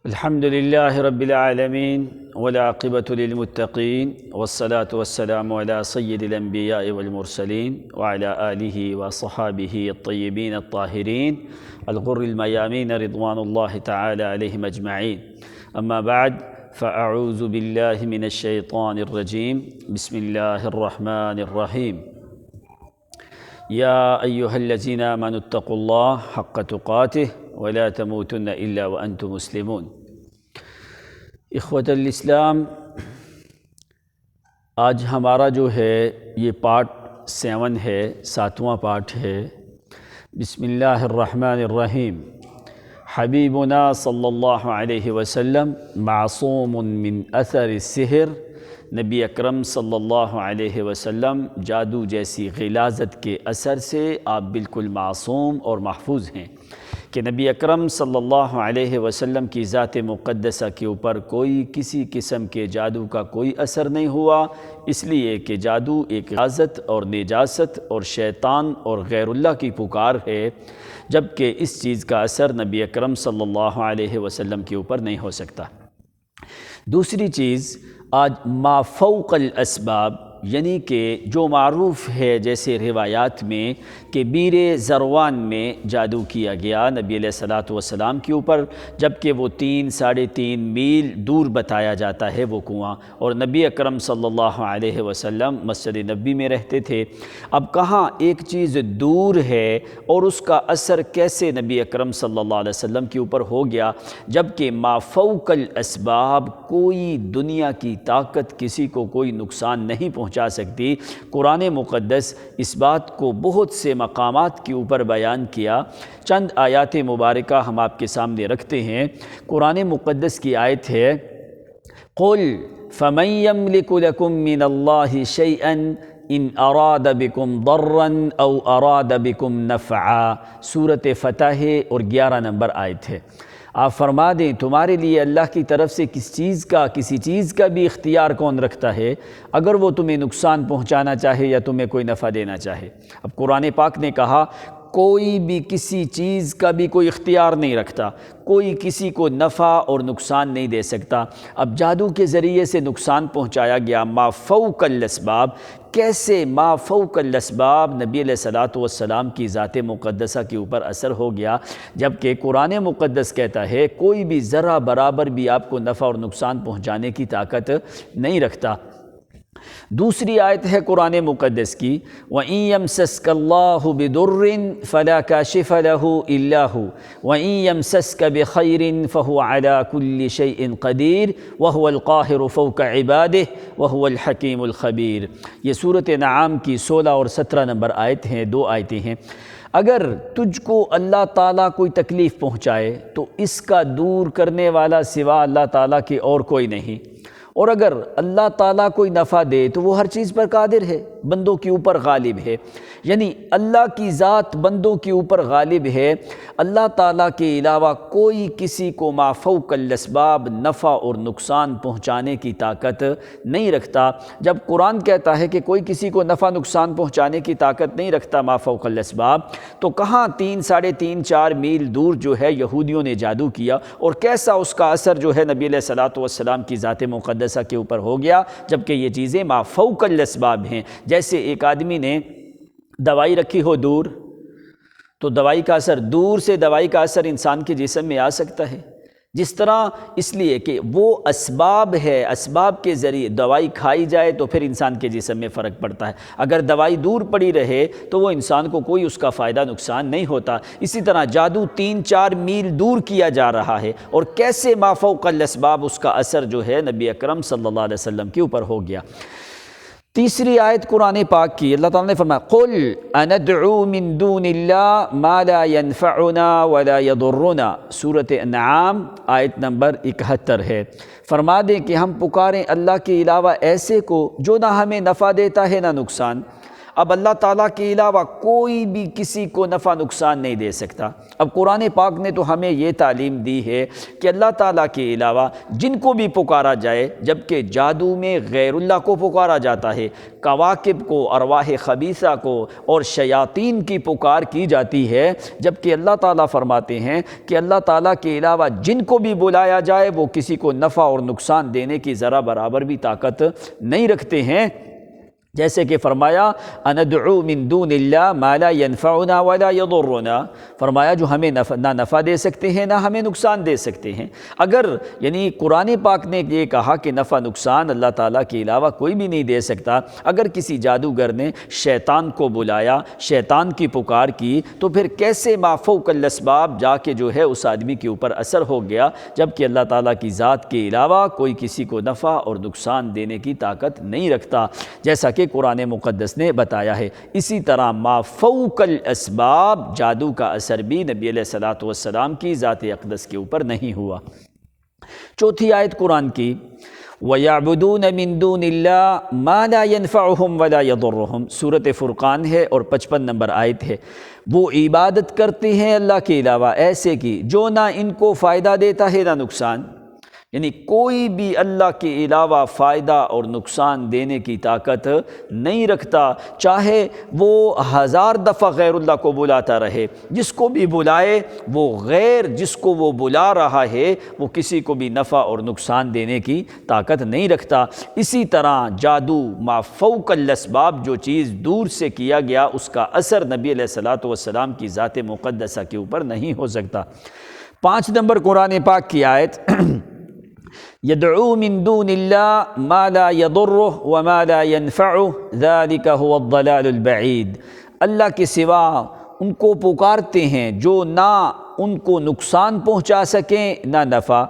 الحمد لله رب العالمين والعاقبة للمتقين والصلاة والسلام على سيد الأنبياء والمرسلين وعلى آله وصحابه الطيبين الطاهرين الغر الميامين رضوان الله تعالى عليهم أجمعين. أما بعد فأعوذ بالله من الشيطان الرجيم. بسم الله الرحمن الرحيم. يا أيها الذين آمنوا اتقوا الله حق تقاته ولا تموتن إلا وأنتم مسلمون. اخوة الاسلام، آج ہمارا جو ہے یہ پارٹ 7 ہے، 7واں پارٹ ہے. بسم اللہ الرحمن الرحیم. حبیبنا صلی اللہ علیہ وسلم معصوم من اثر السحر. نبی اکرم صلی اللہ علیہ وسلم جادو جیسی غلاظت کے اثر سے آپ بالکل معصوم اور محفوظ ہیں کہ نبی اکرم صلی اللہ علیہ وسلم کی ذات مقدسہ کے اوپر کوئی کسی قسم کے جادو کا کوئی اثر نہیں ہوا، اس لیے کہ جادو ایک غلاظت اور نجاست اور شیطان اور غیر اللہ کی پکار ہے، جبکہ اس چیز کا اثر نبی اکرم صلی اللہ علیہ وسلم کے اوپر نہیں ہو سکتا. دوسری چیز، آج ما فوق الاسباب، یعنی کہ جو معروف ہے جیسے روایات میں کہ بیر زروان میں جادو کیا گیا نبی علیہ الصلوۃ والسلام کے اوپر، جبکہ وہ 3-3.5 میل دور بتایا جاتا ہے وہ کنواں، اور نبی اکرم صلی اللہ علیہ وسلم مسجد نبوی میں رہتے تھے. اب کہاں ایک چیز دور ہے اور اس کا اثر کیسے نبی اکرم صلی اللہ علیہ وسلم کے اوپر ہو گیا، جبکہ ما فوق الاسباب کوئی دنیا کی طاقت کسی کو کوئی نقصان نہیں پہنچا سکتی. قرآن مقدس اس بات کو بہت سے مقامات کے اوپر بیان کیا. چند آیات مبارکہ ہم آپ کے سامنے رکھتے ہیں. قرآن مقدس کی آیت ہے قُلْ فَمَنْ يَمْلِكُ لَكُم مِّنَ اللَّهِ شَيْئًا إِنْ أَرَادَ بِكُمْ ضَرًّا أَوْ أَرَادَ بِكُمْ نَفْعًا. سورۃ فتح ہے اور 11 نمبر آیت ہے. آپ فرما دیں تمہارے لیے اللہ کی طرف سے کسی چیز کا بھی اختیار کون رکھتا ہے اگر وہ تمہیں نقصان پہنچانا چاہے یا تمہیں کوئی نفع دینا چاہے. اب قرآن پاک نے کہا کوئی بھی کسی چیز کا بھی کوئی اختیار نہیں رکھتا، کوئی کسی کو نفع اور نقصان نہیں دے سکتا. اب جادو کے ذریعے سے نقصان پہنچایا گیا. ما فوق الاسباب، کیسے ما فوق الاسباب نبی علیہ الصلوۃ والسلام کی ذات مقدسہ کے اوپر اثر ہو گیا، جبکہ قرآن مقدس کہتا ہے کوئی بھی ذرہ برابر بھی آپ کو نفع اور نقصان پہنچانے کی طاقت نہیں رکھتا. دوسری آیت ہے قرآن مقدس کی وَإِن يَمْسَسْكَ اللَّهُ بِضُرٍّ فَلَا كَاشِفَ لَهُ إِلَّا هُوَ وَإِن يَمْسَسْكَ بِخَيْرٍ فَهُوَ عَلَى كُلِّ شَيْءٍ قَدِيرٌ وَهُوَ الْقَاهِرُ فَوْقَ عِبَادِهِ وَهُوَ الْحَكِيمُ الْخَبِيرُ. یہ سورۃ انعام کی 16 اور 17 نمبر آیت ہیں، 2 آیتیں ہیں. اگر تجھ کو اللہ تعالیٰ کوئی تکلیف پہنچائے تو اس کا دور کرنے والا سوا اللہ تعالیٰ کے اور کوئی نہیں، اور اگر اللہ تعالیٰ کوئی نفع دے تو وہ ہر چیز پر قادر ہے، بندوں کے اوپر غالب ہے. یعنی اللہ کی ذات بندوں کے اوپر غالب ہے. اللہ تعالیٰ کے علاوہ کوئی کسی کو ما فوق الاسباب نفع اور نقصان پہنچانے کی طاقت نہیں رکھتا. جب قرآن کہتا ہے کہ کوئی کسی کو نفع نقصان پہنچانے کی طاقت نہیں رکھتا ما فوق الاسباب، تو کہاں 3-3.5-4 میل دور جو ہے یہودیوں نے جادو کیا، اور کیسا اس کا اثر جو ہے نبی علیہ الصلوۃ والسلام کی ذات مقدسہ کے اوپر ہو گیا، جبکہ یہ چیزیں ما فوق الاسباب ہیں. جیسے ایک آدمی نے دوائی رکھی ہو دور، تو دوائی کا اثر دور سے دوائی کا اثر انسان کے جسم میں آ سکتا ہے. جس طرح اس لیے کہ وہ اسباب ہے، اسباب کے ذریعے دوائی کھائی جائے تو پھر انسان کے جسم میں فرق پڑتا ہے. اگر دوائی دور پڑی رہے تو وہ انسان کو کوئی اس کا فائدہ نقصان نہیں ہوتا. اسی طرح جادو 3-4 میل دور کیا جا رہا ہے، اور کیسے ما فوق الاسباب اس کا اثر جو ہے نبی اکرم صلی اللہ علیہ وسلم کے اوپر ہو گیا. تیسری آیت قرآن پاک کی اللہ تعالیٰ نے فرمایا قُلْ أَنَدْعُو مِن دُونِ اللَّهِ مَا لَا يَنفَعُنَا وَلَا يَضُرُّنَا. سورۃ انعام آیت نمبر 71 ہے. فرما دیں کہ ہم پکاریں اللہ کے علاوہ ایسے کو جو نہ ہمیں نفع دیتا ہے نہ نقصان. اب اللہ تعالیٰ کے علاوہ کوئی بھی کسی کو نفع نقصان نہیں دے سکتا۔ اب قرآن پاک نے تو ہمیں یہ تعلیم دی ہے کہ اللہ تعالیٰ کے علاوہ جن کو بھی پکارا جائے، جبکہ جادو میں غیر اللہ کو پکارا جاتا ہے، کواکب کو، ارواح خبیثہ کو اور شیاطین کی پکار کی جاتی ہے، جبکہ اللہ تعالیٰ فرماتے ہیں کہ اللہ تعالیٰ کے علاوہ جن کو بھی بلایا جائے وہ کسی کو نفع اور نقصان دینے کی ذرا برابر بھی طاقت نہیں رکھتے ہیں۔ جیسے کہ فرمایا اندعو من دون اللہ ما لا ينفعنا ولا يضرنا، فرمایا جو ہمیں نہ نفع دے سکتے ہیں نہ ہمیں نقصان دے سکتے ہیں۔ اگر یعنی قرآن پاک نے یہ کہا کہ نفع نقصان اللہ تعالیٰ کے علاوہ کوئی بھی نہیں دے سکتا، اگر کسی جادوگر نے شیطان کو بلایا، شیطان کی پکار کی، تو پھر کیسے ما فوق الاسباب جا کے جو ہے اس آدمی کے اوپر اثر ہو گیا، جبکہ اللہ تعالیٰ کی ذات کے علاوہ کوئی کسی کو نفع اور نقصان دینے کی طاقت نہیں رکھتا، جیسا کہ قرآن مقدس نے بتایا ہے۔ اسی طرح ما فوق الاسباب جادو کا اثر بھی نبی علیہ الصلوۃ والسلام کی ذات اقدس کے اوپر نہیں ہوا۔ چوتھی آیت قرآن کی وَيَعْبُدُونَ مِن دُونِ اللَّهِ مَا لَا يَنفَعُهُمْ وَلَا يَضُرُّهُمْ، سورۃ فرقان ہے اور 55 نمبر آیت ہے۔ وہ عبادت کرتے ہیں اللہ کے علاوہ ایسے کی جو نہ ان کو فائدہ دیتا ہے نہ نقصان، یعنی کوئی بھی اللہ کے علاوہ فائدہ اور نقصان دینے کی طاقت نہیں رکھتا، چاہے وہ 1000 دفعہ غیر اللہ کو بلاتا رہے، جس کو بھی بلائے وہ غیر جس کو وہ بلا رہا ہے وہ کسی کو بھی نفع اور نقصان دینے کی طاقت نہیں رکھتا۔ اسی طرح جادو ما فوق الاسباب، جو چیز دور سے کیا گیا اس کا اثر نبی علیہ الصلوۃ والسلام کی ذات مقدسہ کے اوپر نہیں ہو سکتا۔ 5 نمبر قرآن پاک کی آیت يدعو من دون الله ما لا يضره وما لا ينفعه ذلك هو الضلال البعيد، اللہ کے سوا ان کو پکارتے ہیں جو نہ ان کو نقصان پہنچا سکیں نہ نفع،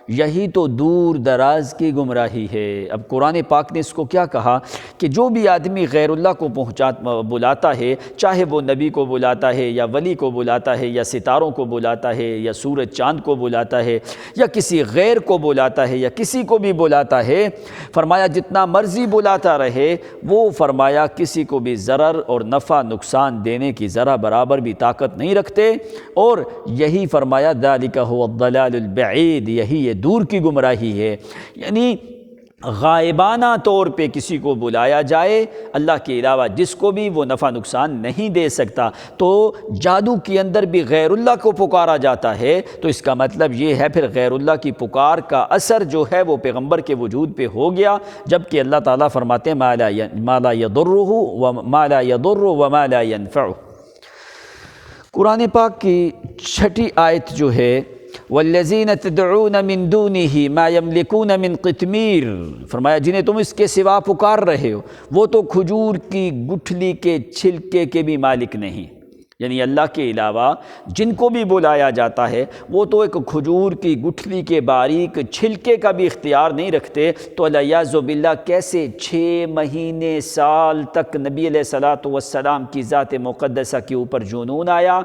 یہی تو دور دراز کی گمراہی ہے۔ اب قرآن پاک نے اس کو کیا کہا کہ جو بھی آدمی غیر اللہ کو بلاتا ہے، چاہے وہ نبی کو بلاتا ہے یا ولی کو بلاتا ہے یا ستاروں کو بلاتا ہے یا سورج چاند کو بلاتا ہے یا کسی غیر کو بلاتا ہے یا کسی کو بھی بلاتا ہے، فرمایا جتنا مرضی بلاتا رہے، وہ فرمایا کسی کو بھی ضرر اور نفع نقصان دینے کی ذرا برابر بھی طاقت نہیں رکھتے، اور یہی فرمایا ذالک هو الضلال البعید، یہی یہ دور کی گمراہی ہے۔ یعنی غائبانہ طور پہ کسی کو بلایا جائے اللہ کے علاوہ جس کو بھی وہ نفع نقصان نہیں دے سکتا، تو جادو کے اندر بھی غیر اللہ کو پکارا جاتا ہے، تو اس کا مطلب یہ ہے پھر غیر اللہ کی پکار کا اثر جو ہے وہ پیغمبر کے وجود پہ ہو گیا، جبکہ اللہ تعالیٰ فرماتے ہیں ما لا يضره وما لا يضر وما لا ينفع۔ قرآن پاک کی 6 آیت جو ہے وَالَّذِينَ تَدْعُونَ مِن دُونِهِ مَا يَمْلِكُونَ مِن قِطْمِيرٍ، فرمایا جنہیں تم اس کے سوا پکار رہے ہو وہ تو کھجور کی گٹھلی کے چھلکے کے بھی مالک نہیں، یعنی اللہ کے علاوہ جن کو بھی بلایا جاتا ہے وہ تو ایک کھجور کی گٹھلی کے باریک چھلکے کا بھی اختیار نہیں رکھتے، تو الیاذ باللہ کیسے 6 مہینے سال تک نبی علیہ الصلوۃ والسلام کی ذات مقدسہ کے اوپر جنون آیا،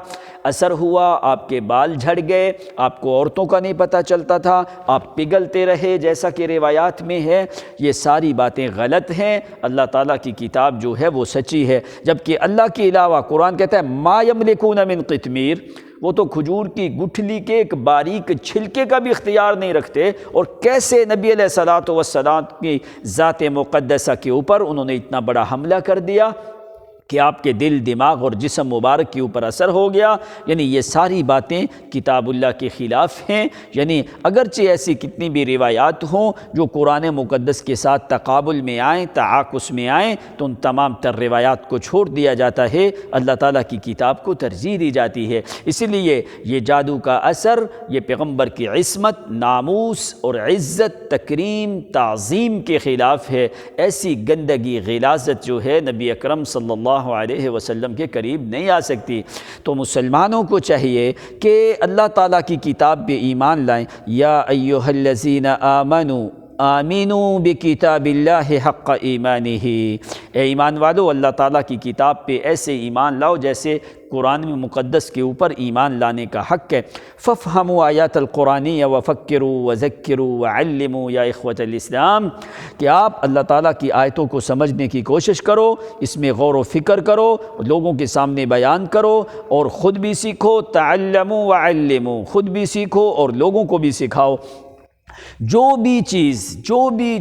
اثر ہوا، آپ کے بال جھڑ گئے، آپ کو عورتوں کا نہیں پتہ چلتا تھا، آپ پگھلتے رہے جیسا کہ روایات میں ہے۔ یہ ساری باتیں غلط ہیں، اللہ تعالیٰ کی کتاب جو ہے وہ سچی ہے، جبکہ اللہ کے علاوہ قرآن کہتا ہے ما یملکون من قطمیر، وہ تو کھجور کی گٹھلی کے ایک باریک چھلکے کا بھی اختیار نہیں رکھتے، اور کیسے نبی علیہ الصلوۃ والسلام کی ذات مقدسہ کے اوپر انہوں نے اتنا بڑا حملہ کر دیا کہ آپ کے دل دماغ اور جسم مبارک کے اوپر اثر ہو گیا۔ یعنی یہ ساری باتیں کتاب اللہ کے خلاف ہیں، یعنی اگرچہ ایسی کتنی بھی روایات ہوں جو قرآن مقدس کے ساتھ تقابل میں آئیں، تعاکس میں آئیں، تو ان تمام تر روایات کو چھوڑ دیا جاتا ہے، اللہ تعالیٰ کی کتاب کو ترجیح دی جاتی ہے۔ اسی لیے یہ جادو کا اثر یہ پیغمبر کی عصمت، ناموس اور عزت، تکریم، تعظیم کے خلاف ہے۔ ایسی گندگی، غلاظت جو ہے نبی اکرم صلی اللہ علیہ وسلم کے قریب نہیں آ سکتی۔ تو مسلمانوں کو چاہیے کہ اللہ تعالیٰ کی کتاب پہ ایمان لائیں۔ یا ایھا الذین آمنوا آمینو بکتاب اللہ حق ایمانہ، اے ایمان والو اللہ تعالیٰ کی کتاب پہ ایسے ایمان لاؤ جیسے قرآن مقدس کے اوپر ایمان لانے کا حق ہے۔ فافہموا آیات القرآنیہ وفکروا وذکروا وعلموا یا اخوۃ الاسلام، کہ آپ اللہ تعالیٰ کی آیتوں کو سمجھنے کی کوشش کرو، اس میں غور و فکر کرو، لوگوں کے سامنے بیان کرو اور خود بھی سیکھو۔ تعلموا وعلموا، خود بھی سیکھو اور لوگوں کو بھی سکھاؤ۔ جو بھی چیز، جو بھی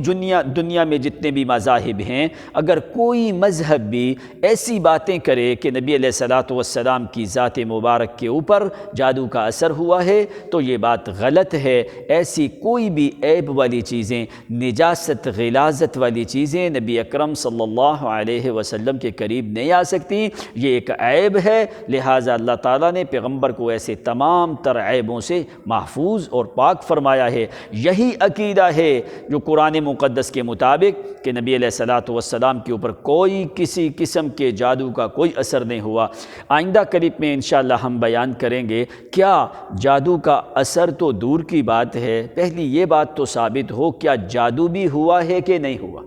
دنیا میں جتنے بھی مذاہب ہیں، اگر کوئی مذہب بھی ایسی باتیں کرے کہ نبی علیہ الصلوۃ والسلام کی ذات مبارک کے اوپر جادو کا اثر ہوا ہے تو یہ بات غلط ہے۔ ایسی کوئی بھی عیب والی چیزیں، نجاست غلاظت والی چیزیں نبی اکرم صلی اللہ علیہ وسلم کے قریب نہیں آ سکتی، یہ ایک عیب ہے۔ لہٰذا اللہ تعالیٰ نے پیغمبر کو ایسے تمام تر عیبوں سے محفوظ اور پاک فرمایا ہے۔ یہی عقیدہ ہے جو قرآن مقدس کے مطابق کہ نبی علیہ الصلوۃ والسلام کے اوپر کوئی کسی قسم کے جادو کا کوئی اثر نہیں ہوا۔ آئندہ کلپ میں انشاءاللہ ہم بیان کریں گے کیا جادو کا اثر تو دور کی بات ہے، پہلی یہ بات تو ثابت ہو کیا جادو بھی ہوا ہے کہ نہیں ہوا،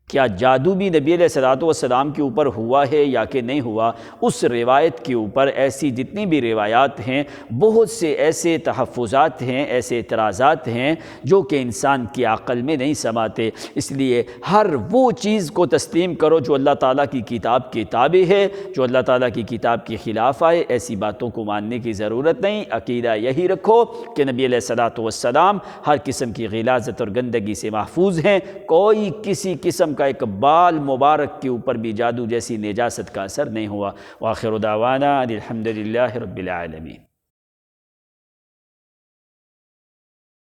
کیا جادو بھی نبی علیہ الصلوۃ والسلام کے اوپر ہوا ہے یا کہ نہیں ہوا۔ اس روایت کے اوپر ایسی جتنی بھی روایات ہیں، بہت سے ایسے تحفظات ہیں، ایسے اعتراضات ہیں جو کہ انسان کی عقل میں نہیں سماتے۔ اس لیے ہر وہ چیز کو تسلیم کرو جو اللہ تعالیٰ کی کتاب کے تابع ہے، جو اللہ تعالیٰ کی کتاب کے خلاف آئے ایسی باتوں کو ماننے کی ضرورت نہیں۔ عقیدہ یہی رکھو کہ نبی علیہ الصلوۃ والسلام ہر قسم کی غلاظت اور گندگی سے محفوظ ہیں، کوئی کسی قسم کا ایک بال مبارک کے اوپر بھی جادو جیسی نجاست کا اثر نہیں ہوا۔ وآخر دعوانا الحمد للہ رب العالمین۔